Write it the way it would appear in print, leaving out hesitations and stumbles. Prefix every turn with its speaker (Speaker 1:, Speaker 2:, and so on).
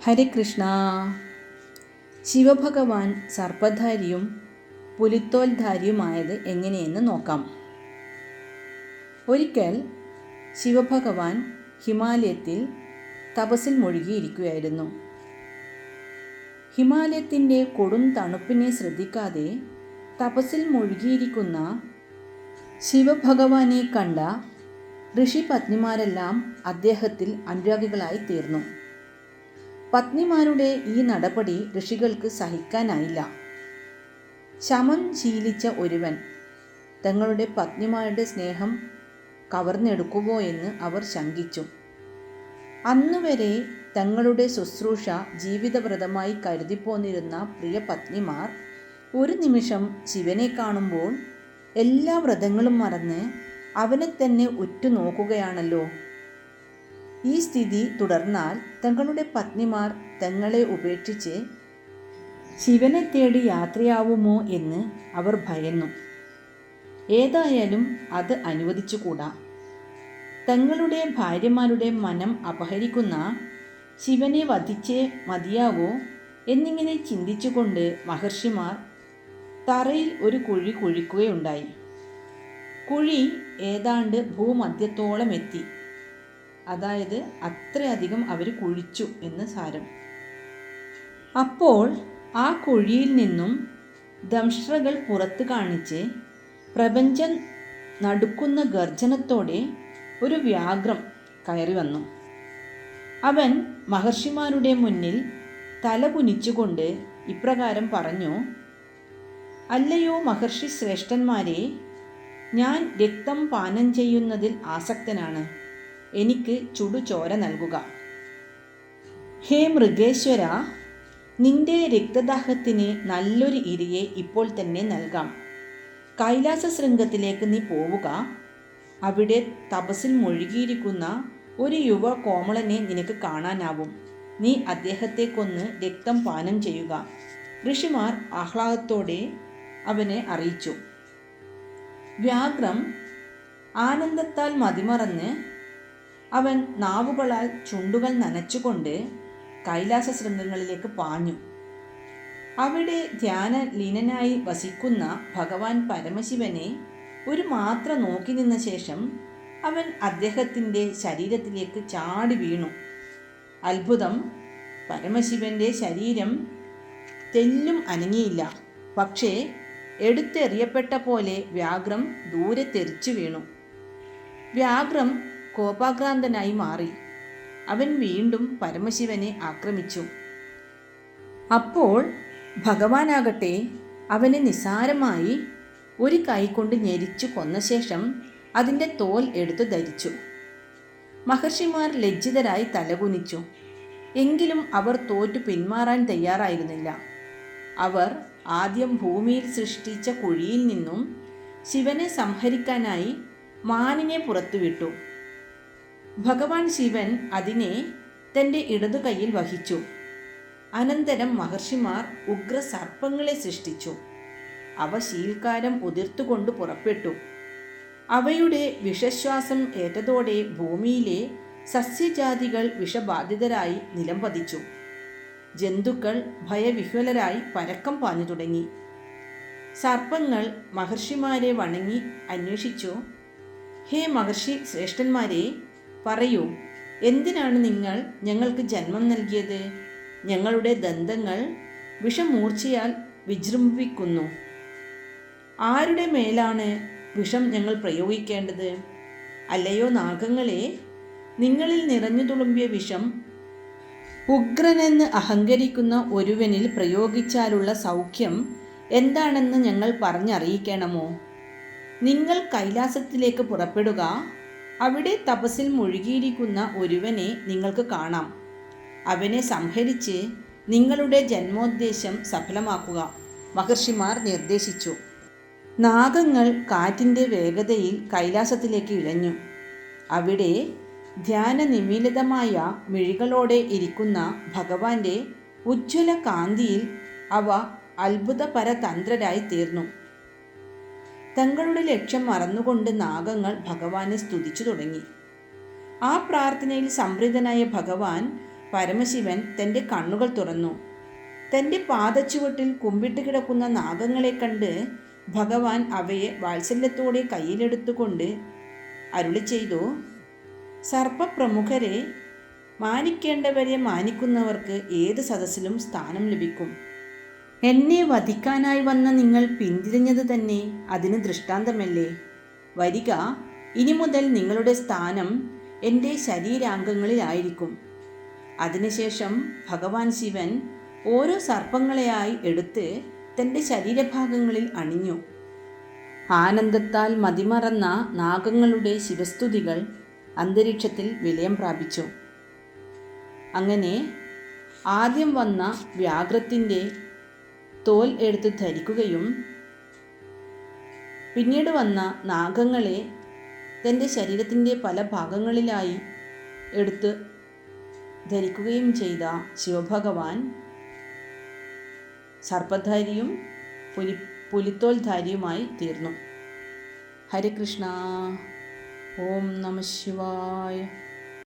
Speaker 1: ഹരികൃഷ്ണ. ശിവഭഗവാൻ സർപ്പധാരിയും പുലിത്തോൽധാരിയുമായത് എങ്ങനെയെന്ന് നോക്കാം. ഒരിക്കൽ ശിവഭഗവാൻ ഹിമാലയത്തിൽ തപസ്സിൽ മുഴുകിയിരിക്കുകയായിരുന്നു. ഹിമാലയത്തിൻ്റെ കൊടും തണുപ്പിനെ ശ്രദ്ധിക്കാതെ തപസ്സിൽ മുഴുകിയിരിക്കുന്ന ശിവഭഗവാനെ കണ്ട ഋഷിപത്നിമാരെല്ലാം അദ്ദേഹത്തിൽ അനുരാഗികളായി തീർന്നു. പത്നിമാരുടെ ഈ നടപടി ഋഷികൾക്ക് സഹിക്കാനായില്ല. ശമം ശീലിച്ച ഒരുവൻ തങ്ങളുടെ പത്നിമാരുടെ സ്നേഹം കവർന്നെടുക്കുമോ എന്ന് അവർ ശങ്കിച്ചു. അന്നുവരെ തങ്ങളുടെ ശുശ്രൂഷ ജീവിതവ്രതമായി കരുതിപ്പോന്നിരുന്ന പ്രിയ പത്നിമാർ ഒരു നിമിഷം ശിവനെ കാണുമ്പോൾ എല്ലാ വ്രതങ്ങളും മറന്ന് അവനെ തന്നെ ഉറ്റുനോക്കുകയാണല്ലോ. ഈ സ്ഥിതി തുടർന്നാൽ തങ്ങളുടെ പത്നിമാർ തങ്ങളെ ഉപേക്ഷിച്ച് ശിവനെ തേടി യാത്രയാവുമോ എന്ന് അവർ ഭയന്നു. ഏതായാലും അത് അനുവദിച്ചുകൂടാ. തങ്ങളുടെ ഭാര്യമാരുടെ മനം അപഹരിക്കുന്ന ശിവനെ വധിച്ചേ മതിയാവോ എന്നിങ്ങനെ ചിന്തിച്ചുകൊണ്ട് മഹർഷിമാർ തറയിൽ ഒരു കുഴി കുഴിക്കുകയുണ്ടായി. കുഴി ഏതാണ്ട് ഭൂമധ്യത്തോളം എത്തി. അതായത് അത്രയധികം അവർ കുഴിച്ചു എന്ന് സാരം. അപ്പോൾ ആ കുഴിയിൽ നിന്നും ദംഷ്ട്രകൾ പുറത്ത് കാണിച്ച് പ്രപഞ്ചം നടുക്കുന്ന ഗർജനത്തോടെ ഒരു വ്യാഘ്രം കയറി വന്നു. അവൻ മഹർഷിമാരുടെ മുന്നിൽ തല കുനിച്ചുകൊണ്ട് ഇപ്രകാരം പറഞ്ഞു: അല്ലയോ മഹർഷി ശ്രേഷ്ഠന്മാരെ, ഞാൻ രക്തം പാനം ചെയ്യുന്നതിൽ ആസക്തനാണ്. എനിക്ക് ചുടുചോര നൽകുക. ഹേ മൃഗേശ്വര, നിന്റെ രക്തദാഹത്തിന് നല്ലൊരു ഇരയെ ഇപ്പോൾ തന്നെ നൽകാം. കൈലാസ ശൃംഗത്തിലേക്ക് നീ പോവുക. അവിടെ തപസ്സിൽ മുഴുകിയിരിക്കുന്ന ഒരു യുവ കോമളനെ നിനക്ക് കാണാനാവും. നീ അദ്ദേഹത്തെ കൊന്ന് രക്തം പാനം ചെയ്യുക. ഋഷിമാർ ആഹ്ലാദത്തോടെ അവനെ അറിയിച്ചു. വ്യാഘ്രം ആനന്ദത്താൽ മതിമറന്ന് അവൻ നാവുകളാൽ ചുണ്ടുകൾ നനച്ചുകൊണ്ട് കൈലാസ ശൃംഗങ്ങളിലേക്ക് പാഞ്ഞു. അവിടെ ധ്യാനലീനനായി വസിക്കുന്ന ഭഗവാൻ പരമശിവനെ ഒരു മാത്ര നോക്കി നിന്ന ശേഷം അവൻ അദ്ദേഹത്തിൻ്റെ ശരീരത്തിലേക്ക് ചാടി വീണു. അത്ഭുതം! പരമശിവൻ്റെ ശരീരം തെല്ലും അനങ്ങിയില്ല. പക്ഷേ എടുത്തെറിയപ്പെട്ട പോലെ വ്യാഘ്രം ദൂരെ തെറിച്ചു വീണു. വ്യാഘ്രം കോപാക്രാന്തനായി മാറി. അവൻ വീണ്ടും പരമശിവനെ ആക്രമിച്ചു. അപ്പോൾ ഭഗവാനാകട്ടെ അവനെ നിസ്സാരമായി ഒരു കൈകൊണ്ട് ഞെരിച്ചു കൊന്ന ശേഷം അതിൻ്റെ തോൽ എടുത്തു ധരിച്ചു. മഹർഷിമാർ ലജ്ജിതരായി തലകുനിച്ചു. എങ്കിലും അവർ തോറ്റു പിന്മാറാൻ തയ്യാറായിരുന്നില്ല. അവർ ആദ്യം ഭൂമിയിൽ സൃഷ്ടിച്ച കുഴിയിൽ നിന്നും ശിവനെ സംഹരിക്കാനായി മാനിനെ പുറത്തുവിട്ടു. ഭഗവാൻ ശിവൻ അതിനെ തൻ്റെ ഇടതു കൈയിൽ വഹിച്ചു. അനന്തരം മഹർഷിമാർ ഉഗ്ര സർപ്പങ്ങളെ സൃഷ്ടിച്ചു. അവ ശീൽക്കാരം ഉതിർത്തുകൊണ്ട് പുറപ്പെട്ടു. അവയുടെ വിഷശ്വാസം ഏറ്റതോടെ ഭൂമിയിലെ സസ്യജാതികൾ വിഷബാധിതരായി നിലംപതിച്ചു. ജന്തുക്കൾ ഭയവിഹ്വലരായി പരക്കം പാഞ്ഞു തുടങ്ങി. സർപ്പങ്ങൾ മഹർഷിമാരെ വണങ്ങി അന്വേഷിച്ചു: ഹേ മഹർഷി ശ്രേഷ്ഠന്മാരെ, പറയൂ, എന്തിനാണ് നിങ്ങൾ ഞങ്ങൾക്ക് ജന്മം നൽകിയത്? ഞങ്ങളുടെ ദന്തങ്ങൾ വിഷമൂർച്ചയാൽ വിജൃംഭിക്കുന്നു. ആരുടെ മേലാണ് വിഷം ഞങ്ങൾ പ്രയോഗിക്കേണ്ടത്? അല്ലയോ നാഗങ്ങളെ, നിങ്ങളിൽ നിറഞ്ഞു തുളുമ്പിയ വിഷം ഉഗ്രനെന്ന് അഹങ്കരിക്കുന്ന ഒരുവനിൽ പ്രയോഗിച്ചാലുള്ള സൗഖ്യം എന്താണെന്ന് ഞങ്ങൾ പറഞ്ഞറിയിക്കണമോ? നിങ്ങൾ കൈലാസത്തിലേക്ക് പുറപ്പെടുക. അവിടെ തപസ്സിൽ മുഴുകിയിരിക്കുന്ന ഒരുവനെ നിങ്ങൾക്ക് കാണാം. അവനെ സംഹരിച്ച് നിങ്ങളുടെ ജന്മോദ്ദേശം സഫലമാക്കുക. മഹർഷിമാർ നിർദ്ദേശിച്ചു. നാഗങ്ങൾ കാറ്റിൻ്റെ വേഗതയിൽ കൈലാസത്തിലേക്ക് ഇഴഞ്ഞു. അവിടെ ധ്യാനനിമീലിതമായ മിഴികളോടെ ഇരിക്കുന്ന ഭഗവാന്റെ ഉജ്ജ്വല കാന്തിയിൽ അവ അത്ഭുതപരതന്ത്രരായി തീർന്നു. തങ്ങളുടെ ലക്ഷ്യം മറന്നുകൊണ്ട് നാഗങ്ങൾ ഭഗവാനെ സ്തുതിച്ചു തുടങ്ങി. ആ പ്രാർത്ഥനയിൽ സംപ്രീതനായ ഭഗവാൻ പരമശിവൻ തൻ്റെ കണ്ണുകൾ തുറന്നു. തൻ്റെ പാദച്ചുവട്ടിൽ കുമ്പിട്ട് കിടക്കുന്ന നാഗങ്ങളെ കണ്ട് ഭഗവാൻ അവയെ വാത്സല്യത്തോടെ കയ്യിലെടുത്തുകൊണ്ട് അരുളി ചെയ്തു, സർപ്പപ്രമുഖരെ മാനിക്കേണ്ടവരെ മാനിക്കുന്നവർക്ക് ഏത് സദസ്സിലും സ്ഥാനം ലഭിക്കും. എന്നെ വധിക്കാനായി വന്ന നിങ്ങൾ പിന്തിരിഞ്ഞത് തന്നെ അതിന് ദൃഷ്ടാന്തമല്ലേ? വരിക, ഇനി മുതൽ നിങ്ങളുടെ സ്ഥാനം എൻ്റെ ശരീരാംഗങ്ങളിലായിരിക്കും. അതിനുശേഷം ഭഗവാൻ ശിവൻ ഓരോ സർപ്പങ്ങളെയായി എടുത്ത് തൻ്റെ ശരീരഭാഗങ്ങളിൽ അണിഞ്ഞു. ആനന്ദത്താൽ മതിമറന്ന നാഗങ്ങളുടെ ശിവസ്തുതികൾ അന്തരീക്ഷത്തിൽ വിലയം പ്രാപിച്ചു. അങ്ങനെ ആദ്യം വന്ന വ്യാഘ്രത്തിൻ്റെ തോൽ എടുത്ത് ധരിക്കുകയും പിന്നീട് വന്ന നാഗങ്ങളെ തൻ്റെ ശരീരത്തിൻ്റെ പല ഭാഗങ്ങളിലായി എടുത്ത് ധരിക്കുകയും ചെയ്ത ശിവഭഗവാൻ സർപ്പധാരിയും പുലിത്തോൽധാരിയുമായി തീർന്നു. ഹരേ കൃഷ്ണ. ഓം നമഃ ശിവായ.